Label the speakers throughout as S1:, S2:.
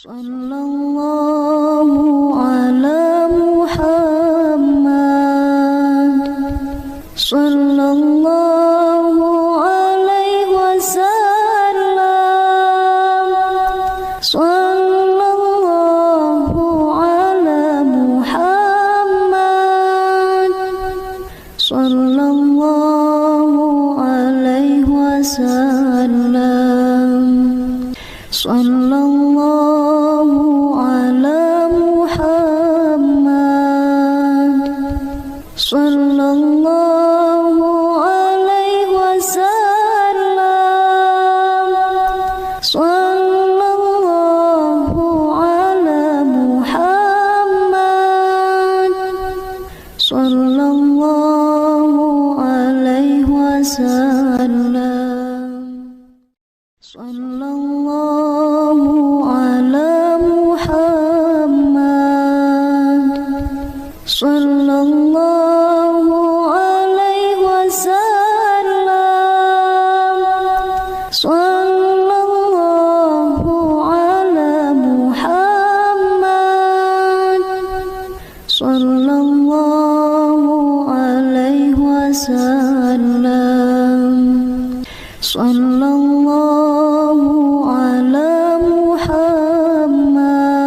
S1: Sallallahu ala Muhammad, sallallahu alaihi wasallam, sallallahu ala Muhammad, sallallahu alaihi wasallam, sallallahu sallallahu alaihi wasallam, sallallahu ala Muhammad, sallallahu alaihi wasallam, sallallahu ala Muhammad, sallallahu sallallahu ala Muhammad, sallallahu alaihi wasallam, sallallahu ala Muhammad, sallallahu alaihi wasallam, sallallahu alaihi wasallam, sallallahu ala Muhammad,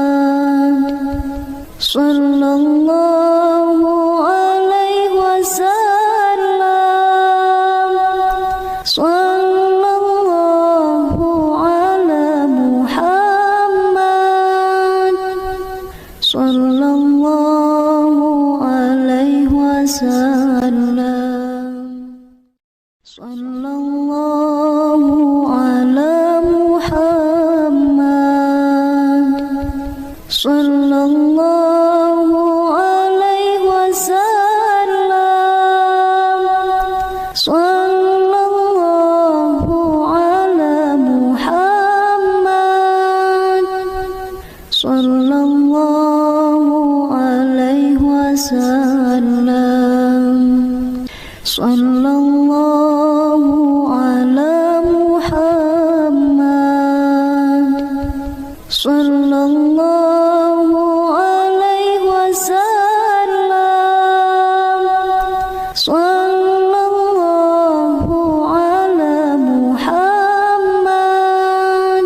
S1: sallallahu alaihi wasallam, sallallahu ala Muhammad, sallallahu alaihi wasallam, sallallahu ala Muhammad, sallallahu alaihi wasallam, sallallahu ala Muhammad, sallallahu alaihi wasallam, sallallahu ala Muhammad, sallallahu alaihi wasallam, sallallahu ala Muhammad, sallallahu alaihi wasallam, sallallahu ala Muhammad,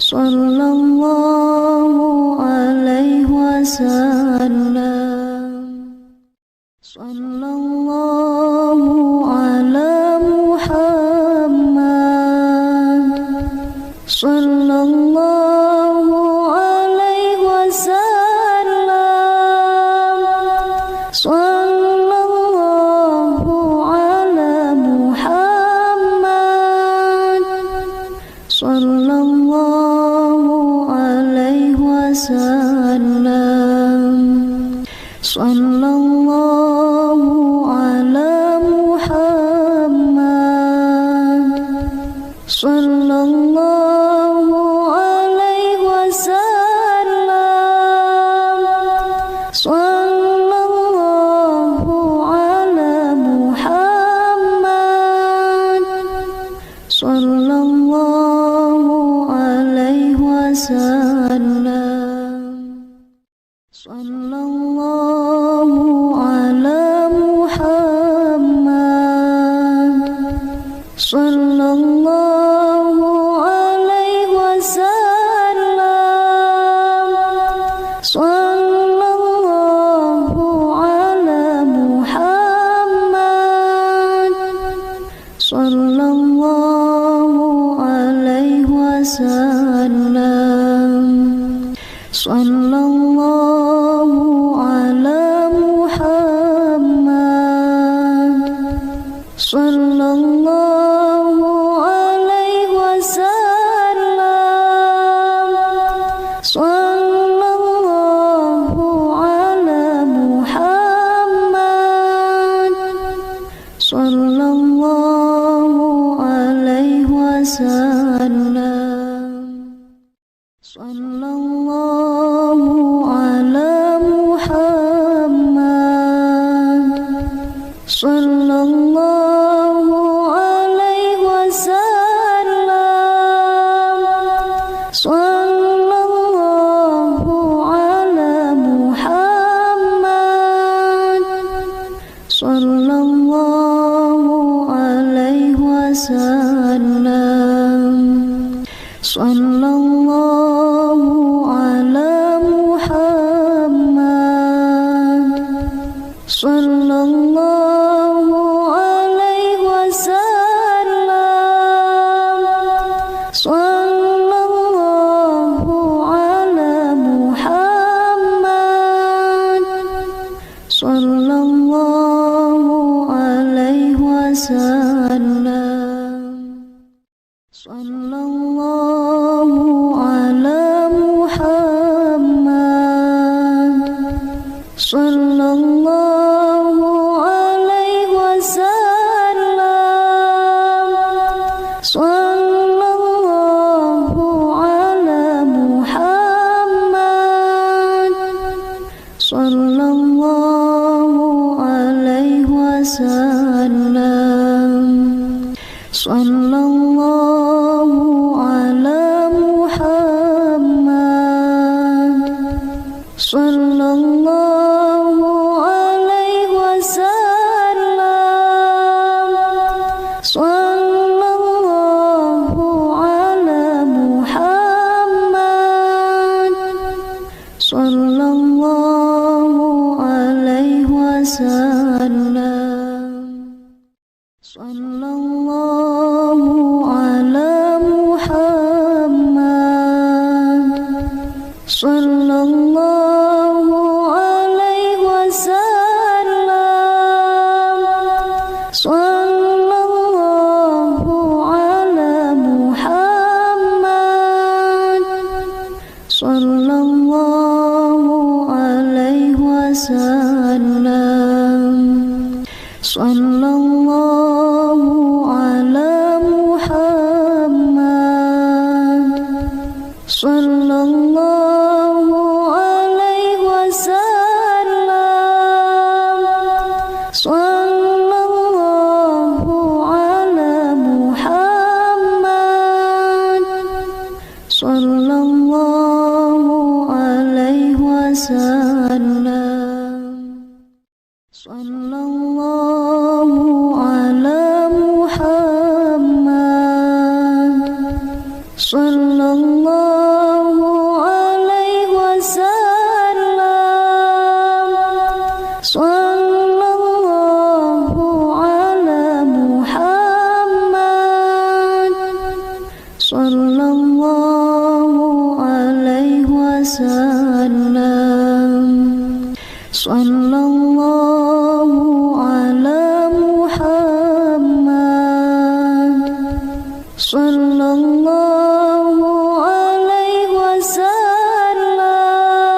S1: sallallahu alaihi wasallam, sallallahu ala Muhammad, sallallahu alaihi wasallam, sallallahu ala Muhammad, sallallahu alaihi wasallam, sallallahu ala Muhammad, sallallahu alaihi wasallam, sallallahu ala Muhammad, sallallahu alaihi wasallam, sallallahu ala Muhammad, sallallahu alaihi wasallam, sallallahu ala Muhammad, sallallahu alaihi wasallam, sallallahu wasallam. Sallallahu ala Muhammad, sallallahu alaihi wasallam. Sallallahu ala Muhammad, sallallahu alaihi wasallam. Sallallahu ala Muhammad, sallallahu alaihi wasallam. Sallallahu ala Muhammad, sallallahu alaihi wasallam. Sallallahu ala Muhammad, sallallahu alaihi wasallam. Sallallahu ala Muhammad, sallallahu alaihi wasallam. Sallallahu ala Muhammad, sallallahu alaihi wasallam. Sallallahu ala Muhammad, sallallahu alaihi wasallam. Sallallahu ala Muhammad, sallallahu alaihi wasallam. Sallallahu ala Muhammad, sallallahu alaihi wasallam. Sallallahu ala Muhammad, sallallahu alaihi wasallam. Sallallahu ala Muhammad, sallallahu alaihi wasallam. Sallallahu ala Muhammad, sallallahu alaihi wasallam. Sallallahu ala Muhammad, sallallahu alaihi wasallam. Sallallahu ala Muhammad, sallallahu alaihi wasallam.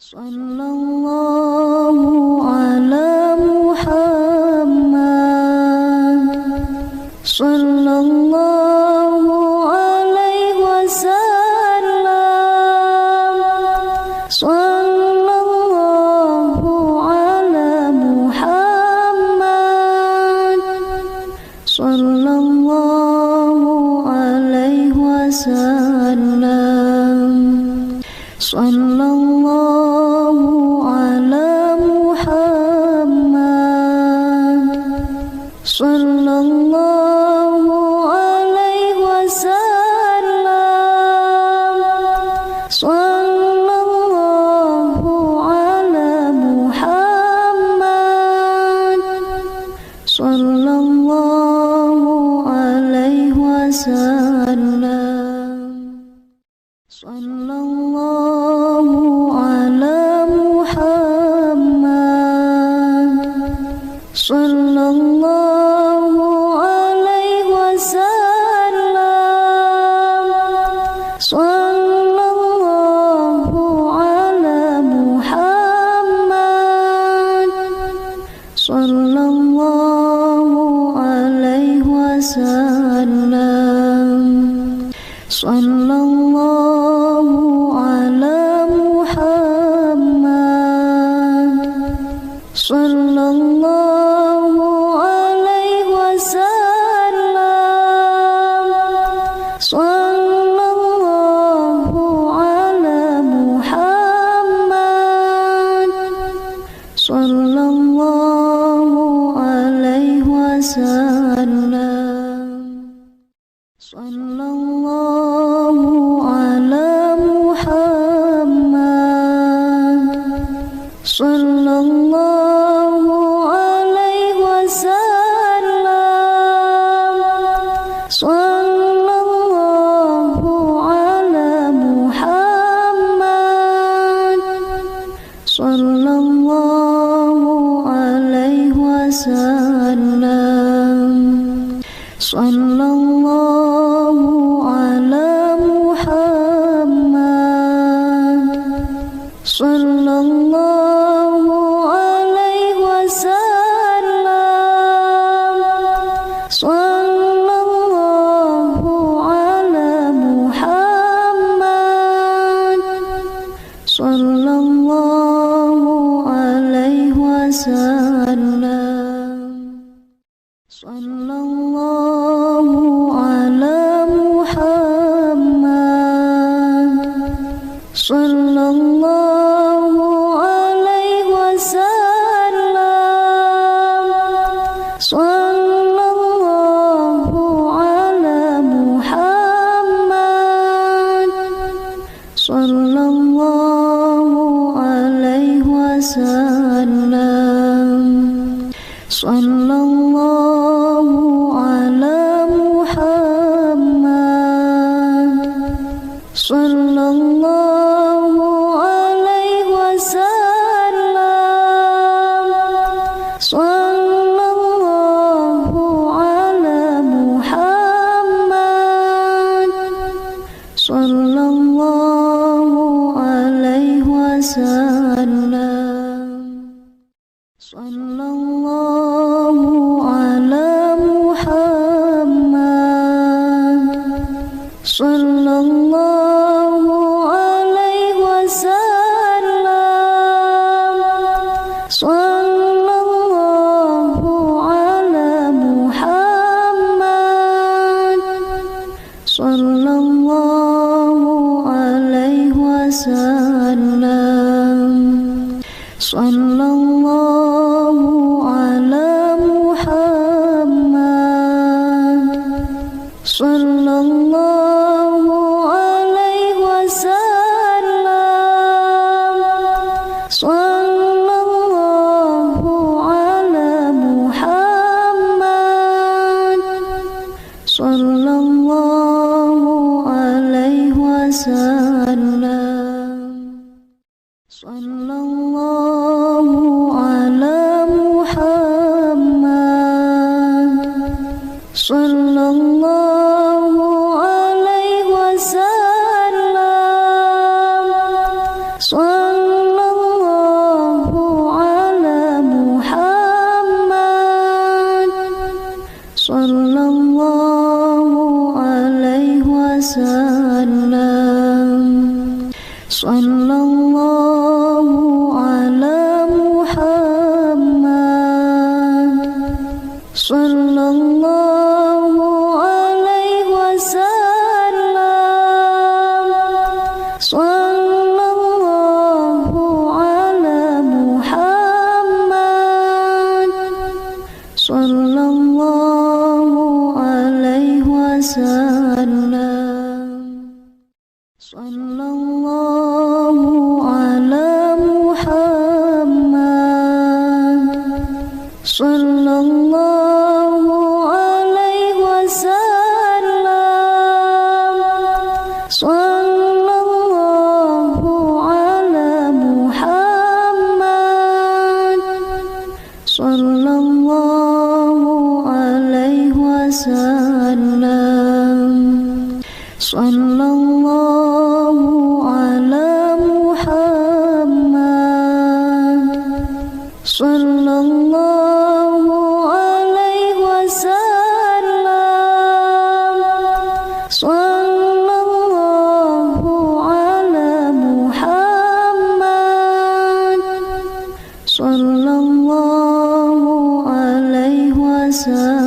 S1: Sallallahu ala Muhammad, sallallahu alaihi wasallam. Sallallahu ala Muhammad, sallallahu alaihi wasallam. Sallallahu ala Muhammad, sallallahu alaihi wasallam. Sallallahu ala Muhammad, sallallahu alaihi wasallam. Sallallahu ala Muhammad, sallallahu alaihi wasallam. Sallallahu ala Muhammad, sallallahu alaihi wasallam. Sallallahu ala Muhammad. Sallallahu alaihi wasallam. Sallallahu ala Muhammad. Sallallahu alaihi wasallam. Sallallahu ala Muhammad. Sallallahu alaihi wasallam. Sallallahu ala Muhammad. Sallallahu alaihi wasallam. Sallallahu ala Muhammad. Sallallahu alaihi wasallam. Sallallahu ala Muhammad. Sallallahu alaihi wasallam. Sallallahu ala Muhammad. Sallallahu alaihi wasallam. Sallallahu ala Muhammad. Sallallahu alaihi wasallam. Sallallahu ala Muhammad. Sallallahu alaihi wasallam. Sallallahu ala Muhammad. Sallallahu alaihi wasallam. Sallallahu ala Muhammad. Sallallahu alaihi wasallam. Sallallahu ala Muhammad. Sallallahu alaihi wasallam. Sallallahu ala Muhammad. Sallallahu alaihi wasallam. Sallallahu ala Muhammad. Sallallahu alaihi wasallam. Sallallahu ala Muhammad. Sallallahu alaihi wasallam. Sallallahu ala Muhammad. Sallallahu alaihi wasallam. Sallallahu ala Muhammad. Sallallahu alaihi wasallam. Sallallahu ala Muhammad. Sallallahu alaihi wasallam. Sallallahu ala Muhammad. Sallallahu alaihi wasallam. Sallallahu ala Muhammad. Sallallahu alaihi wasallam.